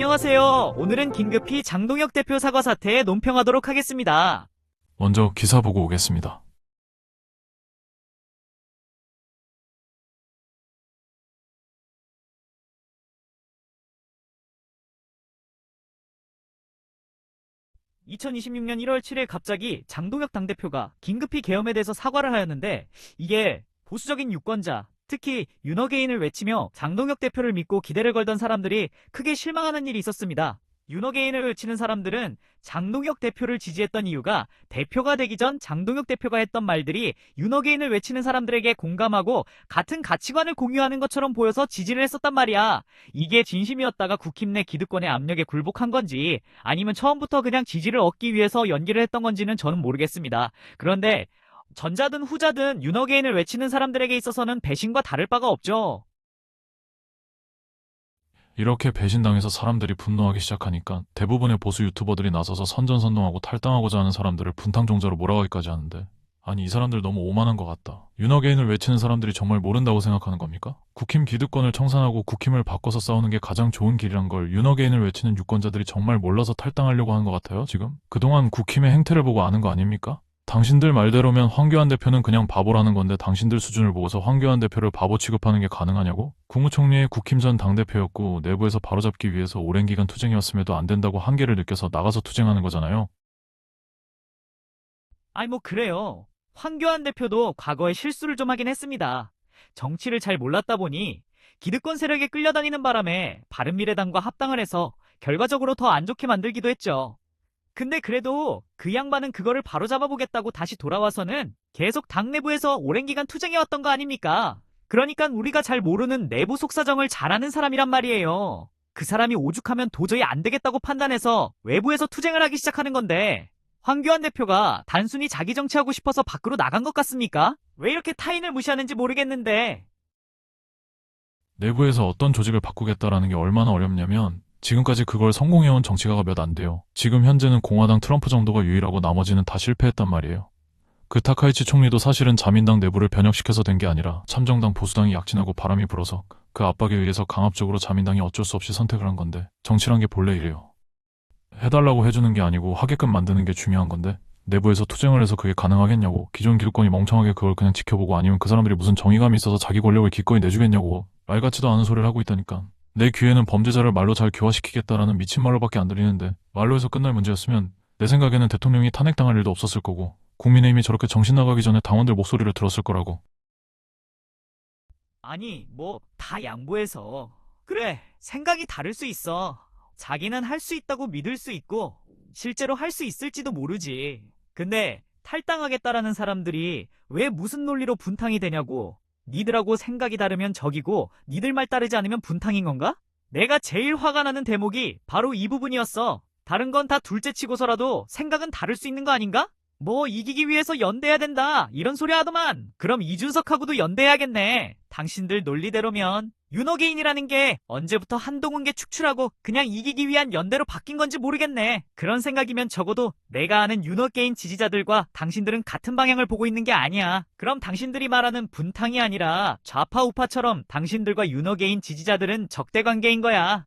안녕하세요. 오늘은 긴급히 장동혁 대표 사과 사태에 논평하도록 하겠습니다. 먼저 기사 보고 오겠습니다. (2026년 1월 7일) 갑자기 장동혁 당대표가 긴급히 계엄에 대해서 사과를 하였는데, 이게 보수적인 유권자, 특히 윤어게인을 외치며 장동혁 대표를 믿고 기대를 걸던 사람들이 크게 실망하는 일이 있었습니다. 윤어게인을 외치는 사람들은 장동혁 대표를 지지했던 이유가, 대표가 되기 전 장동혁 대표가 했던 말들이 윤어게인을 외치는 사람들에게 공감하고 같은 가치관을 공유하는 것처럼 보여서 지지를 했었단 말이야. 이게 진심이었다가 국힘 내 기득권의 압력에 굴복한 건지, 아니면 처음부터 그냥 지지를 얻기 위해서 연기를 했던 건지는 저는 모르겠습니다. 그런데 전자든 후자든 윤어게인을 외치는 사람들에게 있어서는 배신과 다를 바가 없죠. 이렇게 배신당해서 사람들이 분노하기 시작하니까 대부분의 보수 유튜버들이 나서서 선전선동하고 탈당하고자 하는 사람들을 분탕종자로 몰아가기까지 하는데, 아니 이 사람들 너무 오만한 것 같다. 윤어게인을 외치는 사람들이 정말 모른다고 생각하는 겁니까? 국힘 기득권을 청산하고 국힘을 바꿔서 싸우는 게 가장 좋은 길이란 걸 윤어게인을 외치는 유권자들이 정말 몰라서 탈당하려고 하는 것 같아요, 지금? 그동안 국힘의 행태를 보고 아는 거 아닙니까? 당신들 말대로면 황교안 대표는 그냥 바보라는 건데, 당신들 수준을 보고서 황교안 대표를 바보 취급하는 게 가능하냐고? 국무총리의 국힘 전 당대표였고 내부에서 바로잡기 위해서 오랜 기간 투쟁이었음에도 안 된다고 한계를 느껴서 나가서 투쟁하는 거잖아요. 아니 뭐 그래요. 황교안 대표도 과거에 실수를 좀 하긴 했습니다. 정치를 잘 몰랐다 보니 기득권 세력에 끌려다니는 바람에 바른미래당과 합당을 해서 결과적으로 더 안 좋게 만들기도 했죠. 근데 그래도 그 양반은 그거를 바로잡아보겠다고 다시 돌아와서는 계속 당 내부에서 오랜 기간 투쟁해왔던 거 아닙니까? 그러니까 우리가 잘 모르는 내부 속사정을 잘 아는 사람이란 말이에요. 그 사람이 오죽하면 도저히 안 되겠다고 판단해서 외부에서 투쟁을 하기 시작하는 건데, 황교안 대표가 단순히 자기 정치하고 싶어서 밖으로 나간 것 같습니까? 왜 이렇게 타인을 무시하는지 모르겠는데. 내부에서 어떤 조직을 바꾸겠다라는 게 얼마나 어렵냐면, 지금까지 그걸 성공해온 정치가가 몇 안 돼요. 지금 현재는 공화당 트럼프 정도가 유일하고 나머지는 다 실패했단 말이에요. 그 타카이치 총리도 사실은 자민당 내부를 변혁시켜서 된 게 아니라 참정당 보수당이 약진하고 바람이 불어서 그 압박에 의해서 강압적으로 자민당이 어쩔 수 없이 선택을 한 건데, 정치란 게 본래 이래요. 해달라고 해주는 게 아니고 하게끔 만드는 게 중요한 건데, 내부에서 투쟁을 해서 그게 가능하겠냐고. 기존 기득권이 멍청하게 그걸 그냥 지켜보고, 아니면 그 사람들이 무슨 정의감이 있어서 자기 권력을 기꺼이 내주겠냐고. 말 같지도 않은 소리를 하고 있다니까. 내 귀에는 범죄자를 말로 잘 교화시키겠다라는 미친 말로밖에 안 들리는데, 말로 해서 끝날 문제였으면 내 생각에는 대통령이 탄핵당할 일도 없었을 거고, 국민의힘이 저렇게 정신 나가기 전에 당원들 목소리를 들었을 거라고. 아니, 뭐 다 양보해서. 그래, 생각이 다를 수 있어. 자기는 할 수 있다고 믿을 수 있고 실제로 할 수 있을지도 모르지. 근데 탈당하겠다라는 사람들이 왜 무슨 논리로 분탕이 되냐고. 니들하고 생각이 다르면 적이고 니들 말 따르지 않으면 분탕인 건가? 내가 제일 화가 나는 대목이 바로 이 부분이었어. 다른 건 다 둘째치고서라도 생각은 다를 수 있는 거 아닌가? 뭐 이기기 위해서 연대해야 된다 이런 소리 하더만. 그럼 이준석하고도 연대해야겠네. 당신들 논리대로면 윤호개인이라는 게 언제부터 한동훈계 축출하고 그냥 이기기 위한 연대로 바뀐 건지 모르겠네. 그런 생각이면 적어도 내가 아는 윤호개인 지지자들과 당신들은 같은 방향을 보고 있는 게 아니야. 그럼 당신들이 말하는 분탕이 아니라 좌파 우파처럼 당신들과 윤호개인 지지자들은 적대관계인 거야.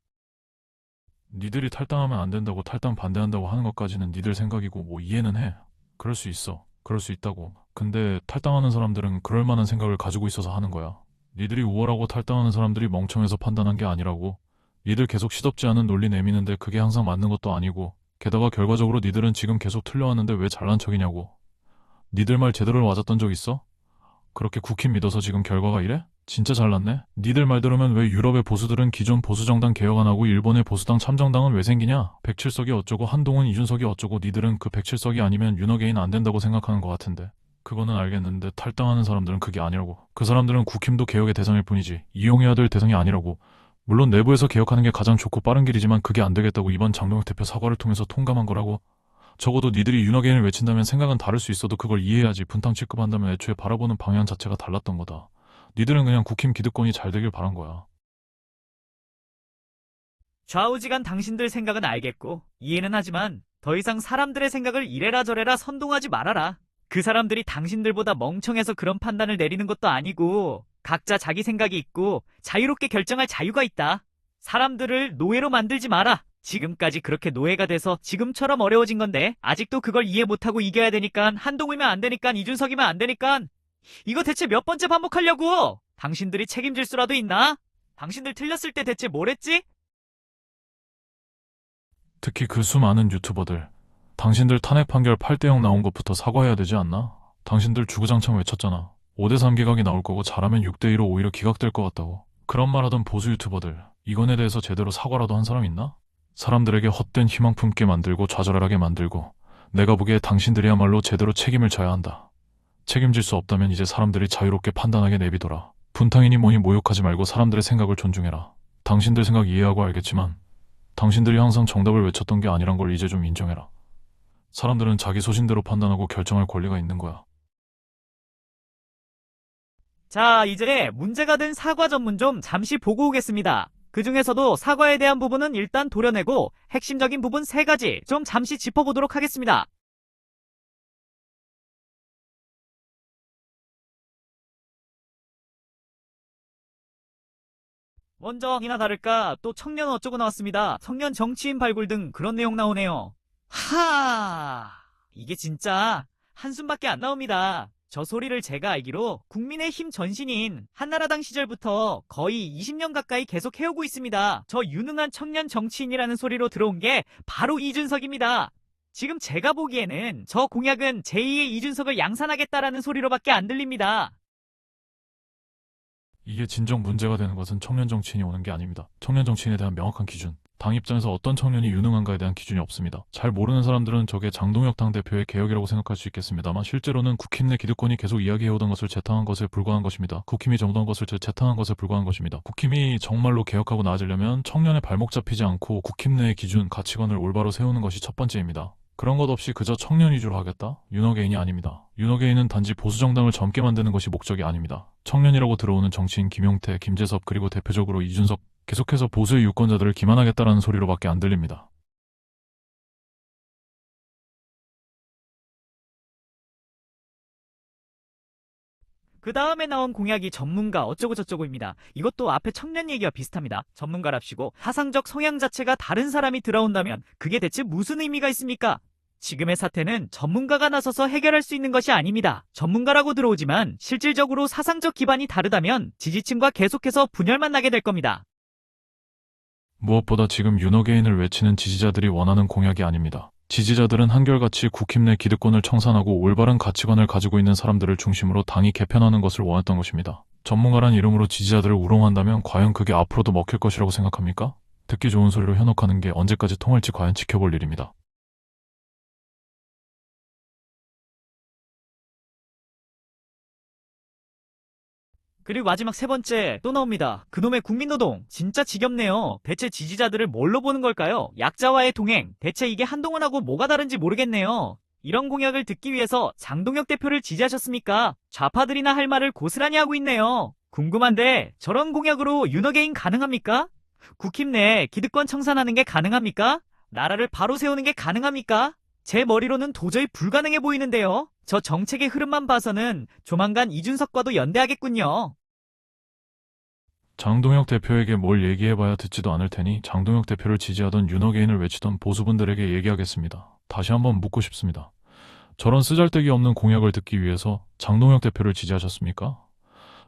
니들이 탈당하면 안 된다고 탈당 반대한다고 하는 것까지는 니들 생각이고 뭐 이해는 해. 그럴 수 있어. 그럴 수 있다고. 근데 탈당하는 사람들은 그럴 만한 생각을 가지고 있어서 하는 거야. 니들이 우월하고 탈당하는 사람들이 멍청해서 판단한 게 아니라고. 니들 계속 시덥지 않은 논리 내미는데 그게 항상 맞는 것도 아니고, 게다가 결과적으로 니들은 지금 계속 틀려왔는데 왜 잘난 척이냐고. 니들 말 제대로 맞았던 적 있어? 그렇게 국힘 믿어서 지금 결과가 이래? 진짜 잘났네? 니들 말대로면 왜 유럽의 보수들은 기존 보수정당 개혁 안 하고 일본의 보수당 참정당은 왜 생기냐? 107석이 어쩌고 한동훈 이준석이 어쩌고. 니들은 그 107석이 아니면 윤어게인 안 된다고 생각하는 것 같은데. 그거는 알겠는데 탈당하는 사람들은 그게 아니라고. 그 사람들은 국힘도 개혁의 대상일 뿐이지 이용해야 될 대상이 아니라고. 물론 내부에서 개혁하는 게 가장 좋고 빠른 길이지만 그게 안 되겠다고 이번 장동혁 대표 사과를 통해서 통감한 거라고. 적어도 니들이 윤어게인을 외친다면 생각은 다를 수 있어도 그걸 이해해야지. 분탕 취급한다면 애초에 바라보는 방향 자체가 달랐던 거다. 니들은 그냥 국힘 기득권이 잘 되길 바란 거야. 좌우지간 당신들 생각은 알겠고 이해는 하지만 더 이상 사람들의 생각을 이래라 저래라 선동하지 말아라. 그 사람들이 당신들보다 멍청해서 그런 판단을 내리는 것도 아니고 각자 자기 생각이 있고 자유롭게 결정할 자유가 있다. 사람들을 노예로 만들지 마라. 지금까지 그렇게 노예가 돼서 지금처럼 어려워진 건데 아직도 그걸 이해 못하고 이겨야 되니까 한동훈이면 안 되니까 이준석이면 안 되니까 이거 대체 몇 번째 반복하려고? 당신들이 책임질 수라도 있나? 당신들 틀렸을 때 대체 뭘 했지? 특히 그 수많은 유튜버들. 당신들 탄핵 판결 8대0 나온 것부터 사과해야 되지 않나? 당신들 주구장창 외쳤잖아. 5대3 기각이 나올 거고 잘하면 6대2로 오히려 기각될 것 같다고. 그런 말 하던 보수 유튜버들. 이건에 대해서 제대로 사과라도 한 사람 있나? 사람들에게 헛된 희망 품게 만들고 좌절하게 만들고 내가 보기에 당신들이야말로 제대로 책임을 져야 한다. 책임질 수 없다면 이제 사람들이 자유롭게 판단하게 내비둬라. 분탕이니 뭐니 모욕하지 말고 사람들의 생각을 존중해라. 당신들 생각 이해하고 알겠지만 당신들이 항상 정답을 외쳤던 게 아니란 걸 이제 좀 인정해라. 사람들은 자기 소신대로 판단하고 결정할 권리가 있는 거야. 자, 이제 문제가 된 사과 전문 좀 잠시 보고 오겠습니다. 그 중에서도 사과에 대한 부분은 일단 도려내고 핵심적인 부분 3가지 좀 잠시 짚어보도록 하겠습니다. 먼저 이나 다를까 또 청년 어쩌고 나왔습니다. 청년 정치인 발굴 등 그런 내용 나오네요. 이게 진짜 한숨밖에 안 나옵니다. 저 소리를 제가 알기로 국민의힘 전신인 한나라당 시절부터 거의 20년 가까이 계속 해오고 있습니다. 저 유능한 청년 정치인이라는 소리로 들어온 게 바로 이준석입니다. 지금 제가 보기에는 저 공약은 제2의 이준석을 양산하겠다라는 소리로밖에 안 들립니다. 이게 진정 문제가 되는 것은 청년 정치인이 오는 게 아닙니다. 청년 정치인에 대한 명확한 기준. 당 입장에서 어떤 청년이 유능한가에 대한 기준이 없습니다. 잘 모르는 사람들은 저게 장동혁 당대표의 개혁이라고 생각할 수 있겠습니다만 실제로는 국힘 내 기득권이 계속 이야기해오던 것을 재탕한 것에 불과한 것입니다. 국힘이 정도한 것을 재탕한 것에 불과한 것입니다. 국힘이 정말로 개혁하고 나아지려면 청년의 발목 잡히지 않고 국힘 내의 기준, 가치관을 올바로 세우는 것이 첫 번째입니다. 그런 것 없이 그저 청년 위주로 하겠다? 윤호개인이 아닙니다. 윤호개인은 단지 보수정당을 젊게 만드는 것이 목적이 아닙니다. 청년이라고 들어오는 정치인 김용태, 김재섭 그리고 대표적으로 이준석 계속해서 보수의 유권자들을 기만하겠다라는 소리로밖에 안 들립니다. 그 다음에 나온 공약이 전문가 어쩌고저쩌고입니다. 이것도 앞에 청년 얘기와 비슷합니다. 전문가랍시고 사상적 성향 자체가 다른 사람이 들어온다면 그게 대체 무슨 의미가 있습니까? 지금의 사태는 전문가가 나서서 해결할 수 있는 것이 아닙니다. 전문가라고 들어오지만 실질적으로 사상적 기반이 다르다면 지지층과 계속해서 분열만 나게 될 겁니다. 무엇보다 지금 윤호개인을 외치는 지지자들이 원하는 공약이 아닙니다. 지지자들은 한결같이 국힘 내 기득권을 청산하고 올바른 가치관을 가지고 있는 사람들을 중심으로 당이 개편하는 것을 원했던 것입니다. 전문가란 이름으로 지지자들을 우롱한다면 과연 그게 앞으로도 먹힐 것이라고 생각합니까? 듣기 좋은 소리로 현혹하는 게 언제까지 통할지 과연 지켜볼 일입니다. 그리고 마지막 3번째 또 나옵니다. 그놈의 국민노동 진짜 지겹네요. 대체 지지자들을 뭘로 보는 걸까요? 약자와의 동행 대체 이게 한동훈하고 뭐가 다른지 모르겠네요. 이런 공약을 듣기 위해서 장동혁 대표를 지지하셨습니까? 좌파들이나 할 말을 고스란히 하고 있네요. 궁금한데 저런 공약으로 윤호개인 가능합니까? 국힘 내에 기득권 청산하는 게 가능합니까? 나라를 바로 세우는 게 가능합니까? 제 머리로는 도저히 불가능해 보이는데요. 저 정책의 흐름만 봐서는 조만간 이준석과도 연대하겠군요. 장동혁 대표에게 뭘 얘기해봐야 듣지도 않을 테니 장동혁 대표를 지지하던 윤호개인을 외치던 보수분들에게 얘기하겠습니다. 다시 한번 묻고 싶습니다. 저런 쓰잘데기 없는 공약을 듣기 위해서 장동혁 대표를 지지하셨습니까?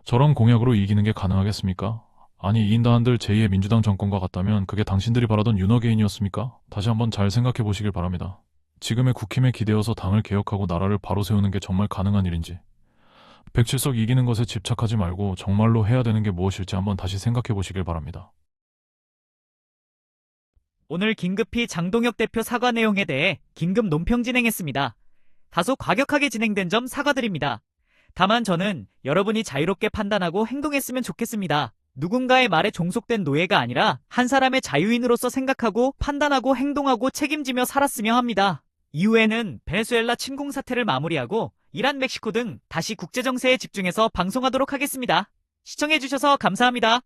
저런 공약으로 이기는 게 가능하겠습니까? 아니 이인다 한들 제2의 민주당 정권과 같다면 그게 당신들이 바라던 윤호개인이었습니까? 다시 한번 잘 생각해 보시길 바랍니다. 지금의 국힘에 기대어서 당을 개혁하고 나라를 바로 세우는 게 정말 가능한 일인지 107석 이기는 것에 집착하지 말고 정말로 해야 되는 게 무엇일지 한번 다시 생각해 보시길 바랍니다. 오늘 긴급히 장동혁 대표 사과 내용에 대해 긴급 논평 진행했습니다. 다소 과격하게 진행된 점 사과드립니다. 다만 저는 여러분이 자유롭게 판단하고 행동했으면 좋겠습니다. 누군가의 말에 종속된 노예가 아니라 한 사람의 자유인으로서 생각하고 판단하고 행동하고 책임지며 살았으며 합니다. 이후에는 베네수엘라 침공 사태를 마무리하고 이란, 멕시코 등 다시 국제정세에 집중해서 방송하도록 하겠습니다. 시청해주셔서 감사합니다.